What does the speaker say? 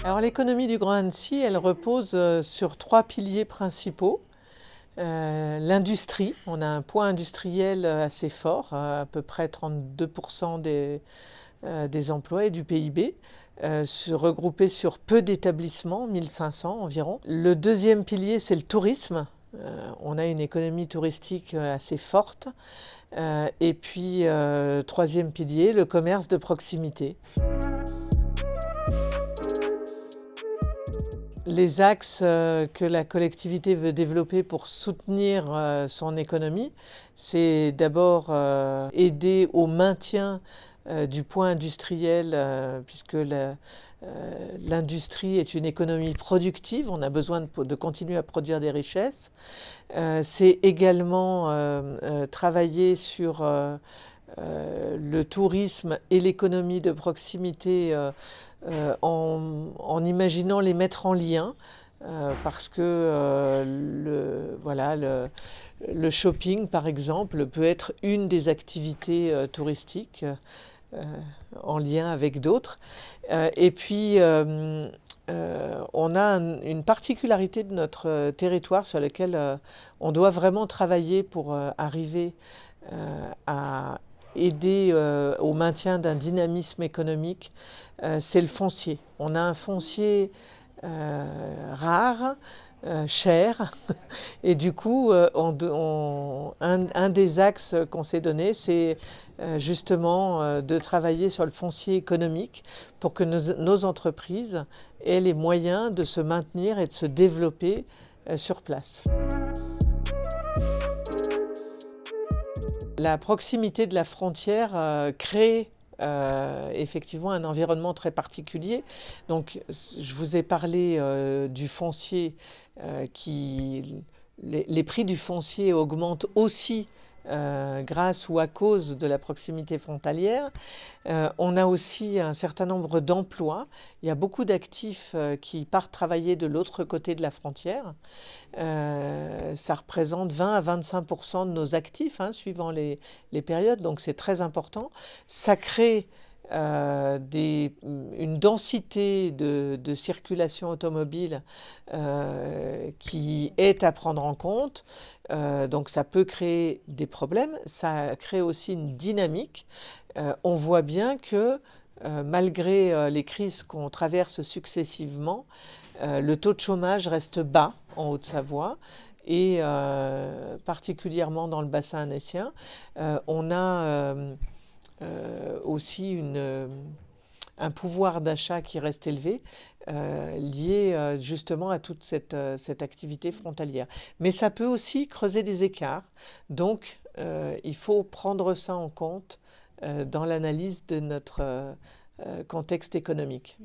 Alors l'économie du Grand Annecy, elle repose sur trois piliers principaux. L'industrie, on a un poids industriel assez fort, à peu près 32% des emplois et du PIB, regroupés sur peu d'établissements, 1500 environ. Le deuxième pilier, c'est le tourisme. On a une économie touristique assez forte. Et puis, troisième pilier, le commerce de proximité. Les axes que la collectivité veut développer pour soutenir son économie, c'est d'abord aider au maintien du poids industriel, puisque l'industrie est une économie productive, on a besoin de continuer à produire des richesses. C'est également travailler sur le tourisme et l'économie de proximité en imaginant les mettre en lien, parce que le shopping, par exemple, peut être une des activités touristiques en lien avec d'autres. Et puis, on a une particularité de notre territoire sur laquelle on doit vraiment travailler pour arriver à aider au maintien d'un dynamisme économique, c'est le foncier. On a un foncier rare, cher, et du coup, un des axes qu'on s'est donné, c'est justement de travailler sur le foncier économique pour que nos entreprises aient les moyens de se maintenir et de se développer sur place. La proximité de la frontière crée effectivement un environnement très particulier. Donc, je vous ai parlé du foncier, les prix du foncier augmentent aussi grâce ou à cause de la proximité frontalière. On a aussi un certain nombre d'emplois. Il y a beaucoup d'actifs qui partent travailler de l'autre côté de la frontière. Ça représente 20 à 25% de nos actifs, suivant les périodes, donc c'est très important. Ça crée une densité de circulation automobile qui est à prendre en compte. Donc ça peut créer des problèmes, ça crée aussi une dynamique. On voit bien que malgré les crises qu'on traverse successivement, le taux de chômage reste bas en Haute-Savoie et particulièrement dans le bassin annécien. On a aussi un pouvoir d'achat qui reste élevé, lié justement à toute cette activité frontalière. Mais ça peut aussi creuser des écarts, donc il faut prendre ça en compte dans l'analyse de notre contexte économique.